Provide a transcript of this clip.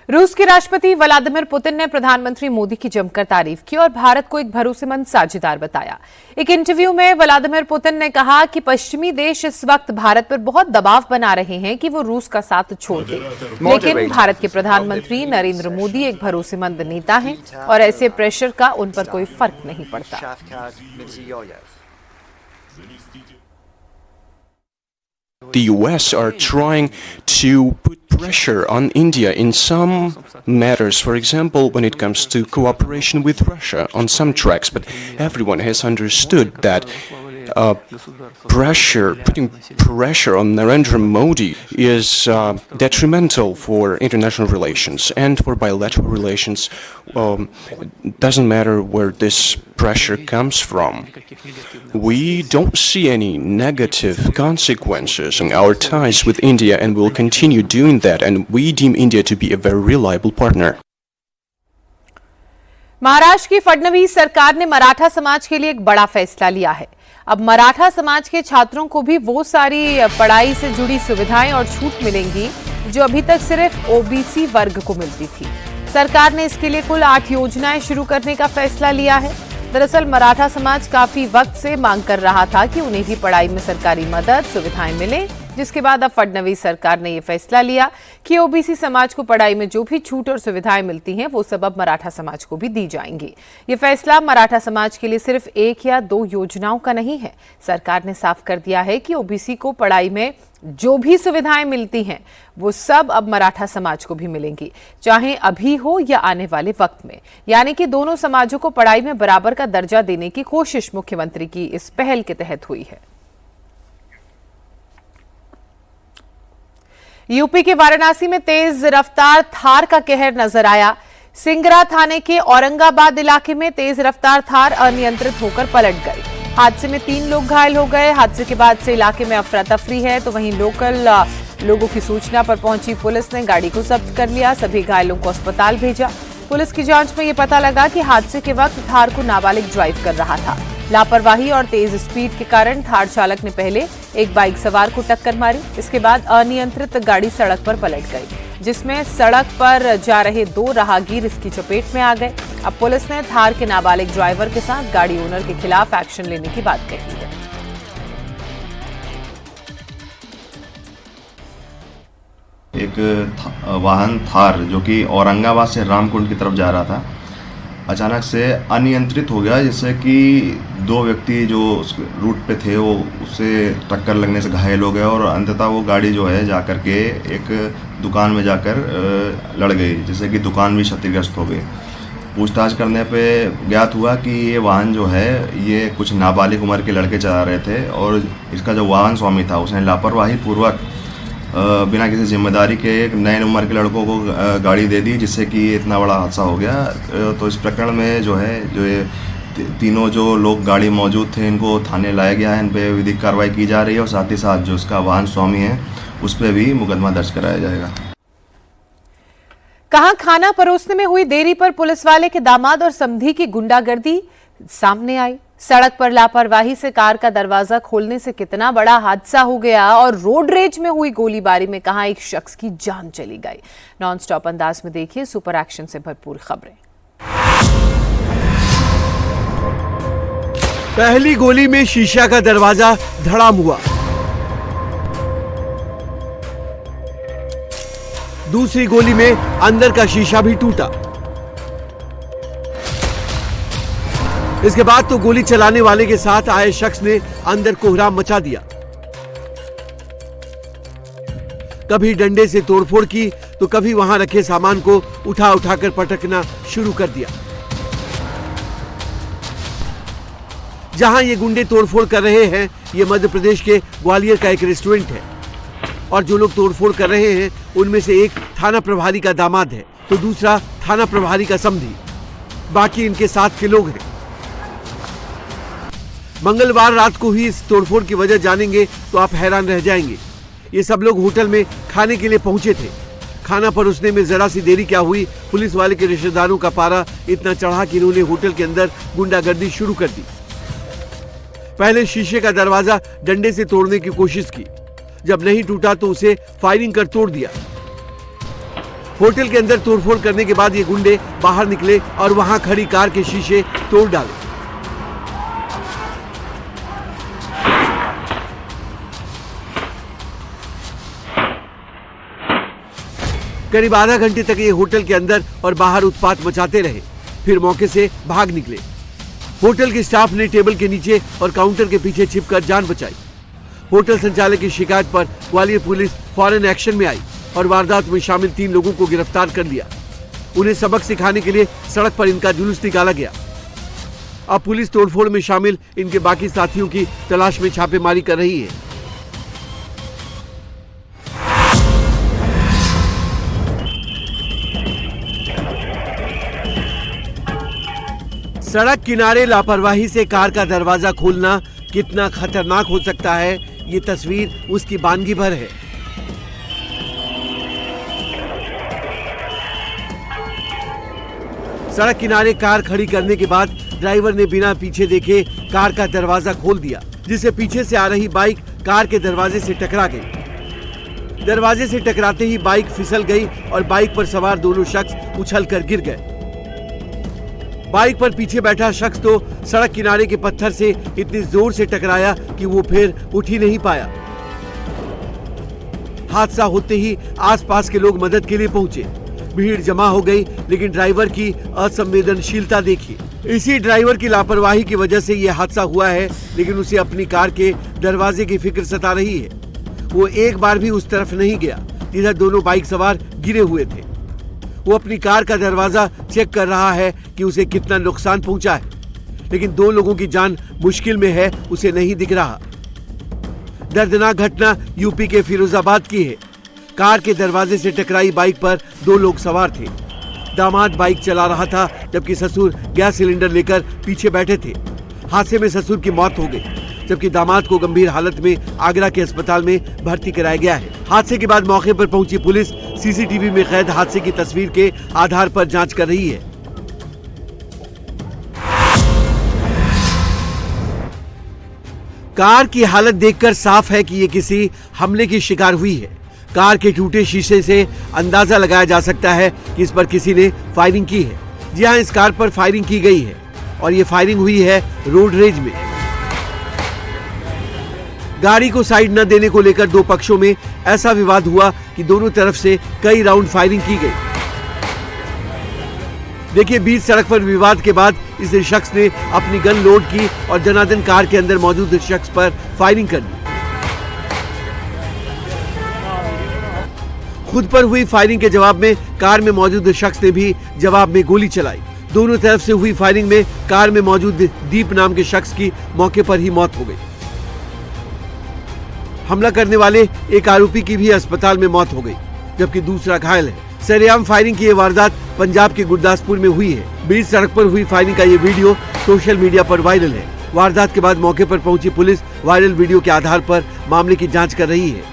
रूस के राष्ट्रपति व्लादिमीर पुतिन ने प्रधानमंत्री मोदी की जमकर तारीफ की और भारत को एक भरोसेमंद साझेदार बताया। एक इंटरव्यू में व्लादिमीर पुतिन ने कहा कि पश्चिमी देश इस वक्त भारत पर बहुत दबाव बना रहे हैं कि वो रूस का साथ छोड़ दे, लेकिन भारत के प्रधानमंत्री नरेंद्र मोदी एक भरोसेमंद नेता हैं और ऐसे प्रेशर का उन पर कोई फर्क नहीं पड़ता। The US are trying to put pressure on India in some matters, for example, when it comes to cooperation with Russia on some tracks, but everyone has understood that putting pressure on Narendra Modi is detrimental for international relations and for bilateral relations. Doesn't matter where this pressure comes from. We don't see any negative consequences in our ties with India and will continue doing that, and we deem India to be a very reliable partner. Maharashtra की फडणवीस सरकार ने मराठा समाज के लिए एक बड़ा फैसला लिया है। अब मराठा समाज के छात्रों को भी वो सारी पढ़ाई से जुड़ी सुविधाएं और छूट मिलेंगी जो अभी तक सिर्फ ओबीसी वर्ग को मिलती थी। सरकार ने इसके लिए कुल 8 योजनाएं शुरू करने का फैसला लिया है। दरअसल मराठा समाज काफी वक्त से मांग कर रहा था कि उन्हें भी पढ़ाई में सरकारी मदद सुविधाएं मिले, जिसके बाद अब फडणवीस सरकार ने यह फैसला लिया कि ओबीसी समाज को पढ़ाई में जो भी छूट और सुविधाएं मिलती हैं वो सब अब मराठा समाज को भी दी जाएंगी। ये फैसला मराठा समाज के लिए सिर्फ 1 या 2 योजनाओं का नहीं है। सरकार ने साफ कर दिया है कि ओबीसी को पढ़ाई में जो भी सुविधाएं मिलती हैं वो सब अब मराठा समाज को भी मिलेंगी, चाहे अभी हो या आने वाले वक्त में। यानी कि दोनों समाजों को पढ़ाई में बराबर का दर्जा देने की कोशिश मुख्यमंत्री की इस पहल के तहत हुई है। यूपी के वाराणसी में तेज रफ्तार थार का कहर नजर आया। सिंगरा थाने के औरंगाबाद इलाके में तेज रफ्तार थार अनियंत्रित होकर पलट गई। हादसे में 3 लोग घायल हो गए। हादसे के बाद से इलाके में अफरा तफरी है, तो वहीं लोकल लोगों की सूचना पर पहुंची पुलिस ने गाड़ी को जब्त कर लिया। सभी घायलों को अस्पताल भेजा। पुलिस की जांच में यह पता लगा कि हादसे के वक्त थार को नाबालिग ड्राइव कर रहा था। लापरवाही और तेज स्पीड के कारण थार चालक ने पहले एक बाइक सवार को टक्कर मारी। इसके बाद अनियंत्रित गाड़ी सड़क पर पलट गई, जिसमें सड़क पर जा रहे 2 राहगीर इसकी चपेट में आ गए। अब पुलिस ने थार के नाबालिग ड्राइवर के साथ गाड़ी ओनर के खिलाफ एक्शन लेने की बात कही है। एक वाहन थार जो कि औरंगाबाद से रामकुंड की तरफ जा रहा था, अचानक से अनियंत्रित हो गया, जिससे कि 2 व्यक्ति जो उस रूट पे थे वो उससे टक्कर लगने से घायल हो गए और अंततः वो गाड़ी जो है जाकर के एक दुकान में जाकर लड़ गई, जिससे कि दुकान भी क्षतिग्रस्त हो गई। पूछताछ करने पे ज्ञात हुआ कि ये वाहन जो है ये कुछ नाबालिग उम्र के लड़के चला रहे थे और इसका जो वाहन स्वामी था उसने लापरवाही पूर्वक बिना किसी जिम्मेदारी के एक नए उम्र के लड़कों को गाड़ी दे दी, जिससे कि इतना बड़ा हादसा हो गया। तो इस प्रकरण में जो है जो ये तीनों जो लोग गाड़ी मौजूद थे इनको थाने लाया गया है, इन पे विधिक कार्रवाई की जा रही है और साथ ही साथ जो उसका वाहन स्वामी है उस पर भी मुकदमा दर्ज कराया जाएगा। कहां खाना परोसने में हुई देरी पर पुलिस वाले के दामाद और समधी की गुंडागर्दी सामने आई। सड़क पर लापरवाही से कार का दरवाजा खोलने से कितना बड़ा हादसा हो गया और रोड रेज में हुई गोलीबारी में कहां एक शख्स की जान चली गई। नॉन स्टॉप अंदाज में देखिए सुपर एक्शन से भरपूर खबरें। पहली गोली में शीशा का दरवाजा धड़ाम हुआ, दूसरी गोली में अंदर का शीशा भी टूटा। इसके बाद तो गोली चलाने वाले के साथ आए शख्स ने अंदर कोहराम मचा दिया। कभी डंडे से तोड़फोड़ की तो कभी वहां रखे सामान को उठा उठाकर पटकना शुरू कर दिया। जहां ये गुंडे तोड़फोड़ कर रहे हैं, ये मध्य प्रदेश के ग्वालियर का एक रेस्टोरेंट है और जो लोग तोड़फोड़ कर रहे हैं उनमें से एक थाना प्रभारी का दामाद है तो दूसरा थाना प्रभारी का समधी, बाकी इनके साथ के लोग हैं। मंगलवार रात को ही इस तोड़फोड़ की वजह जानेंगे तो आप हैरान रह जाएंगे। ये सब लोग होटल में खाने के लिए पहुंचे थे। खाना परोसने में जरा सी देरी क्या हुई, पुलिस वाले के रिश्तेदारों का पारा इतना चढ़ा कि इन्होंने होटल के अंदर गुंडागर्दी शुरू कर दी। पहले शीशे का दरवाजा डंडे से तोड़ने की कोशिश की, जब नहीं टूटा तो उसे फायरिंग कर तोड़ दिया। होटल के अंदर तोड़फोड़ करने के बाद ये गुंडे बाहर निकले और वहां खड़ी कार के शीशे तोड़ डाले। करीब आधा घंटे तक ये होटल के अंदर और बाहर उत्पात मचाते रहे, फिर मौके से भाग निकले। होटल के स्टाफ ने टेबल के नीचे और काउंटर के पीछे छिपकर जान बचाई। होटल संचालक की शिकायत पर ग्वालियर पुलिस फौरन एक्शन में आई और वारदात में शामिल 3 लोगों को गिरफ्तार कर लिया। उन्हें सबक सिखाने के लिए सड़क पर इनका जुलूस निकाला गया। अब पुलिस तोड़फोड़ में शामिल इनके बाकी साथियों की तलाश में छापेमारी कर रही है। सड़क किनारे लापरवाही से कार का दरवाजा खोलना कितना खतरनाक हो सकता है, ये तस्वीर उसकी बानगी भर है। सड़क किनारे कार खड़ी करने के बाद ड्राइवर ने बिना पीछे देखे कार का दरवाजा खोल दिया, जिससे पीछे से आ रही बाइक कार के दरवाजे से टकरा गई। दरवाजे से टकराते ही बाइक फिसल गई और बाइक पर सवार दोनों शख्स उछलकर गिर गए। बाइक पर पीछे बैठा शख्स तो सड़क किनारे के पत्थर से इतनी जोर से टकराया कि वो फिर उठ ही नहीं पाया। हादसा होते ही आसपास के लोग मदद के लिए पहुंचे। भीड़ जमा हो गई, लेकिन ड्राइवर की असंवेदनशीलता देखिए। इसी ड्राइवर की लापरवाही की वजह से यह हादसा हुआ है, लेकिन उसे अपनी कार के दरवाजे की फिक्र सता रही है। वो एक बार भी उस तरफ नहीं गया जिधर दोनों बाइक सवार गिरे हुए थे। वो अपनी कार का दरवाजा चेक कर रहा है कि उसे कितना नुकसान पहुंचा है, लेकिन 2 लोगों की जान मुश्किल में है, उसे नहीं दिख रहा। दर्दनाक घटना यूपी के फिरोजाबाद की है। कार के दरवाजे से टकराई बाइक पर 2 लोग सवार थे। दामाद बाइक चला रहा था, जबकि ससुर गैस सिलेंडर लेकर पीछे बैठे थे। हादसे में ससुर की मौत हो गई, जबकि दामाद को गंभीर हालत में आगरा के अस्पताल में भर्ती कराया गया है। हादसे के बाद मौके पर पहुंची पुलिस सीसीटीवी में कैद हादसे की तस्वीर के आधार पर जांच कर रही है। कार की हालत देखकर साफ है कि ये किसी हमले की शिकार हुई है। कार के टूटे शीशे से अंदाजा लगाया जा सकता है कि इस पर किसी ने फायरिंग की है। जी हां, इस कार पर फायरिंग की गई है और ये फायरिंग हुई है रोड रेज में। गाड़ी को साइड न देने को लेकर 2 पक्षों में ऐसा विवाद हुआ कि दोनों तरफ से कई राउंड फायरिंग की गई। देखिए, बीच सड़क पर विवाद के बाद इस शख्स ने अपनी गन लोड की और जनार्दन कार के अंदर मौजूद शख्स पर फायरिंग कर दी। खुद पर हुई फायरिंग के जवाब में कार में मौजूद शख्स ने भी जवाब में गोली चलाई। दोनों तरफ से हुई फायरिंग में कार में मौजूद दीप नाम के शख्स की मौके पर ही मौत हो गई। हमला करने वाले एक आरोपी की भी अस्पताल में मौत हो गई, जबकि दूसरा घायल है। सरेआम फायरिंग की ये वारदात पंजाब के गुरदासपुर में हुई है। बीच सड़क पर हुई फायरिंग का ये वीडियो सोशल मीडिया पर वायरल है। वारदात के बाद मौके पर पहुंची पुलिस वायरल वीडियो के आधार पर मामले की जांच कर रही है।